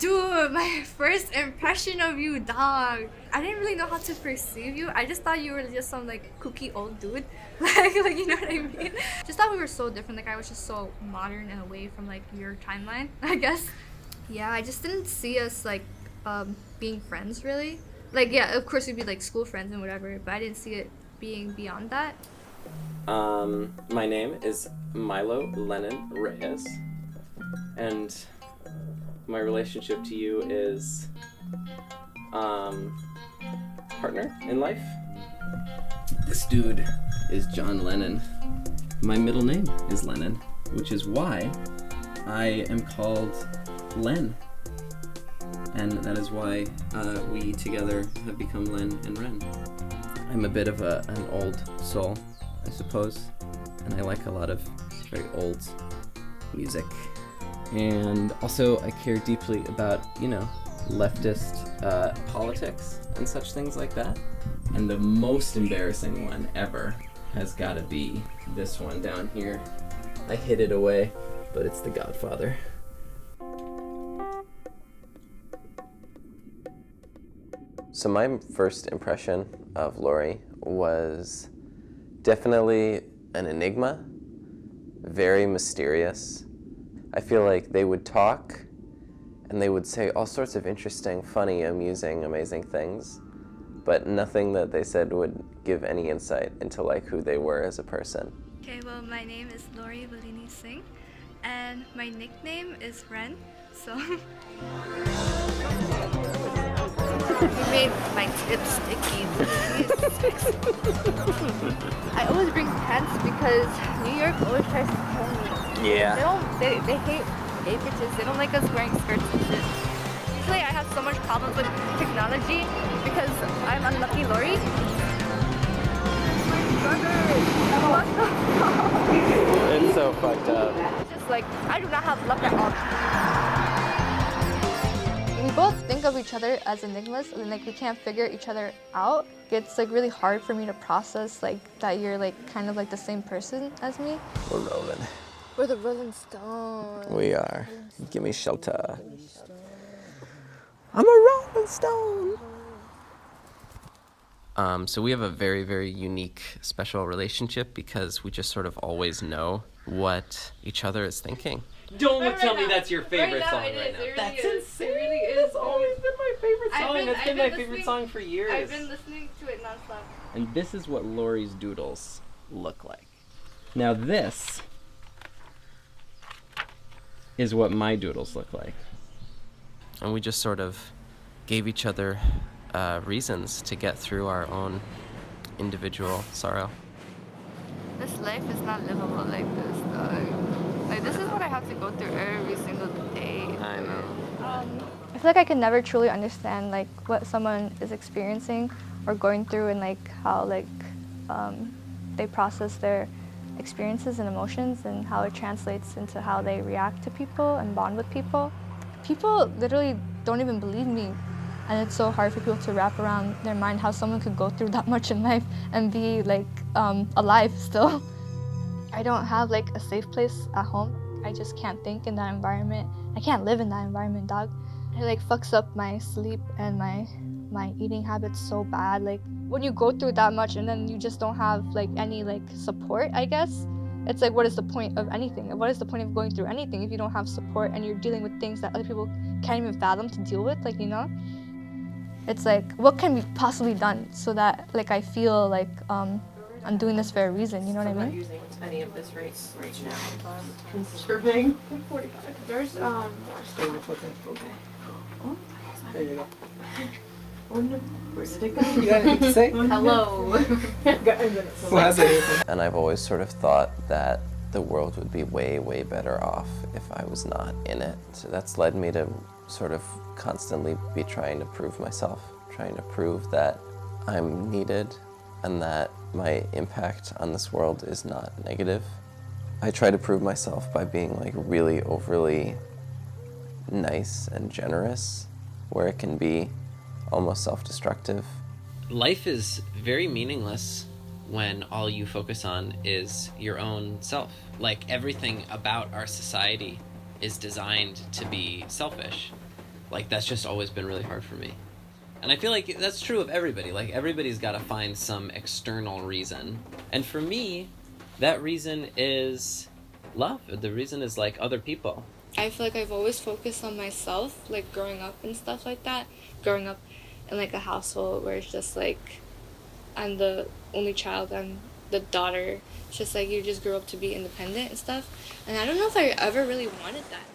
Dude, my first impression of you, dog. I didn't really know how to perceive you. I just thought you were just some like kooky old dude. like you know what I mean? Just thought we were so different. Like I was just so modern and away from like your timeline, I guess. Yeah, I just didn't see us like being friends really. Like yeah, of course we'd be like school friends and whatever, but I didn't see it being beyond that. My name is Milo Len Reyes, and my relationship to you is partner in life. This dude is John Lennon. My middle name is Lennon, which is why I am called Len. And that is why we together have become Len and Ren. I'm a bit of an old soul, I suppose, and I like a lot of very old music. And also I care deeply about, leftist politics and such things like that. And the most embarrassing one ever has got to be this one down here. I hid it away, but it's The Godfather. So my first impression of Lauri was definitely an enigma, very mysterious. I feel like they would talk and they would say all sorts of interesting, funny, amusing, amazing things, but nothing that they said would give any insight into like who they were as a person. Okay, well my name is Lauri Valini Singh and my nickname is Ren, so you made my tips sticky. I always bring pants because New York always tries to kill me. Yeah. They hate gay bitches. They don't like us wearing skirts and shit. Usually I have so much problems with technology because I'm unlucky Lauri. It's so fucked up. It's just like, I do not have luck at all. We both think of each other as enigmas and like we can't figure each other out. It's like really hard for me to process like that you're like kind of like the same person as me. We're rolling. We're the Rolling Stones. We are. Give me shelter. I'm a Rolling Stone. So we have a very, very unique, special relationship because we just sort of always know what each other is thinking. Don't tell me that's your favorite song right now. That's insane. It really is. It's always been my favorite song. It's been my favorite song for years. I've been listening to it nonstop. And this is what Lauri's doodles look like. Now this is what my doodles look like. And we just sort of gave each other reasons to get through our own individual sorrow. This life is not livable like this, dog. Like, this is what I have to go through every single day. I know. I feel like I can never truly understand, like, what someone is experiencing or going through and, like, how, like, they process their experiences and emotions and how it translates into how they react to people and bond with people. People literally don't even believe me. And it's so hard for people to wrap around their mind how someone could go through that much in life and be like alive still. I don't have like a safe place at home. I just can't think in that environment. I can't live in that environment, dog. It like fucks up my sleep and my eating habits so bad. Like when you go through that much and then you just don't have like any like support, I guess. It's like, what is the point of anything? What is the point of going through anything if you don't have support and you're dealing with things that other people can't even fathom to deal with, like, you know? It's like, what can be possibly done so that, like, I feel like I'm doing this for a reason, you know what I mean? I'm not using any of this right now. Conserving. 45. There's, stay with what's in. Okay. Oh, there you go. Oh no. Where did it go? You got anything to say? Hello. Who has anything? And I've always sort of thought that the world would be way, way better off if I was not in it. So that's led me to sort of constantly be trying to prove myself, trying to prove that I'm needed and that my impact on this world is not negative. I try to prove myself by being like really overly nice and generous, where it can be almost self-destructive. Life is very meaningless when all you focus on is your own self. Like everything about our society is designed to be selfish. Like, that's just always been really hard for me. And I feel like that's true of everybody. Like, everybody's got to find some external reason. And for me, that reason is love. The reason is, like, other people. I feel like I've always focused on myself, like, growing up and stuff like that. Growing up in, like, a household where it's just, like, I'm the only child, I'm the daughter. It's just, like, you just grew up to be independent and stuff. And I don't know if I ever really wanted that.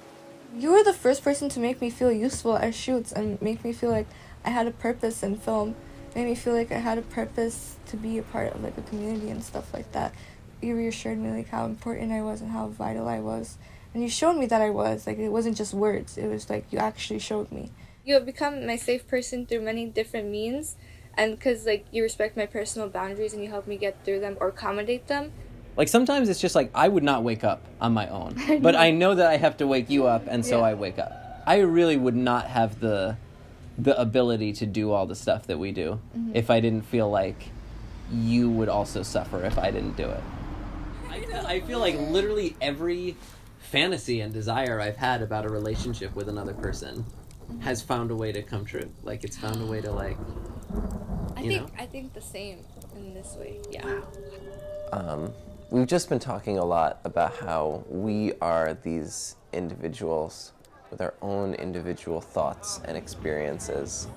You were the first person to make me feel useful at shoots and make me feel like I had a purpose in film. Made me feel like I had a purpose to be a part of, like, a community and stuff like that. You reassured me, like, how important I was and how vital I was. And you showed me that I was. Like, it wasn't just words. It was, like, you actually showed me. You have become my safe person through many different means. And because, like, you respect my personal boundaries and you help me get through them or accommodate them. Like, sometimes it's just like, I would not wake up on my own. But I know that I have to wake you up, and so I wake up. I really would not have the ability to do all the stuff that we do if I didn't feel like you would also suffer if I didn't do it. I feel like literally every fantasy and desire I've had about a relationship with another person has found a way to come true. Like, it's found a way to, like, I think the same in this way, yeah. We've just been talking a lot about how we are these individuals with our own individual thoughts and experiences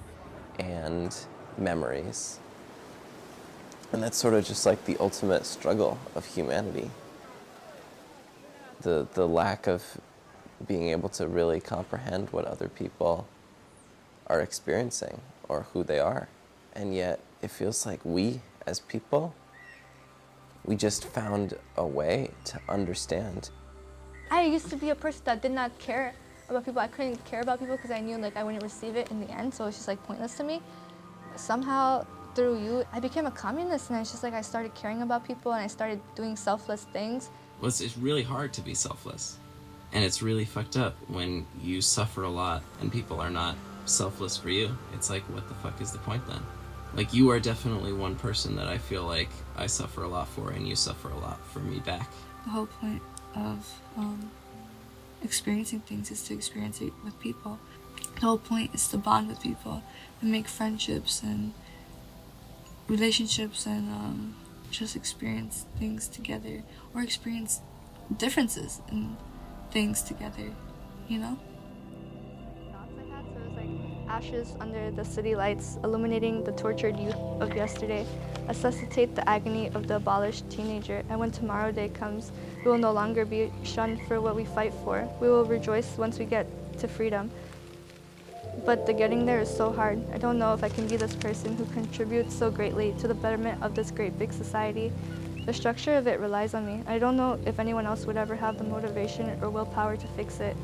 and memories. And that's sort of just like the ultimate struggle of humanity. The lack of being able to really comprehend what other people are experiencing or who they are. And yet it feels like we, as people, we just found a way to understand. I used to be a person that did not care about people. I couldn't care about people because I knew, like, I wouldn't receive it in the end, so it's just, like, pointless to me. Somehow, through you, I became a communist, and it's just like I started caring about people and I started doing selfless things. Well, it's really hard to be selfless. And it's really fucked up when you suffer a lot and people are not selfless for you. It's like, what the fuck is the point then? Like, you are definitely one person that I feel like I suffer a lot for, and you suffer a lot for me back. The whole point of experiencing things is to experience it with people. The whole point is to bond with people and make friendships and relationships and just experience things together or experience differences in things together, you know? Ashes under the city lights, illuminating the tortured youth of yesterday, resuscitate the agony of the abolished teenager. And when tomorrow day comes, we will no longer be shunned for what we fight for. We will rejoice once we get to freedom. But the getting there is so hard. I don't know if I can be this person who contributes so greatly to the betterment of this great big society. The structure of it relies on me. I don't know if anyone else would ever have the motivation or willpower to fix it.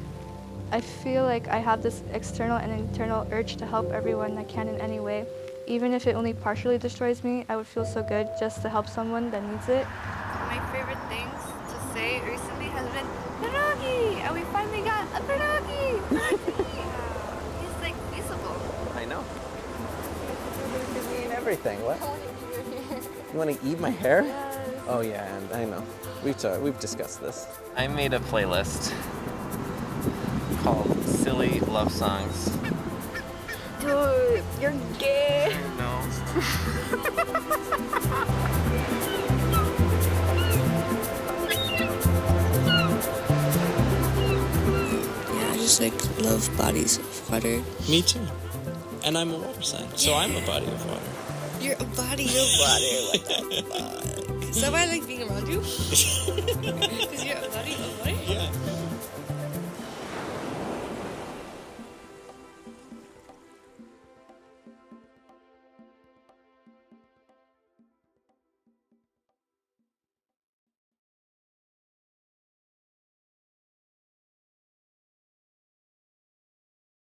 I feel like I have this external and internal urge to help everyone I can in any way. Even if it only partially destroys me, I would feel so good just to help someone that needs it. My favorite things to say recently has been pierogi! And we finally got a pierogi! It's like feasible. I know. You mean everything, what? You want to eat my hair? Yes. Oh yeah, and I know. We've discussed this. I made a playlist called Silly Love Songs. Dude, you're gay. No. Yeah, I just, like, love bodies of water. Me too. And I'm a water sign, so I'm a body of water. You're a body of water. What the fuck? Is that why I like being around you? Because you're a body of water? Yeah.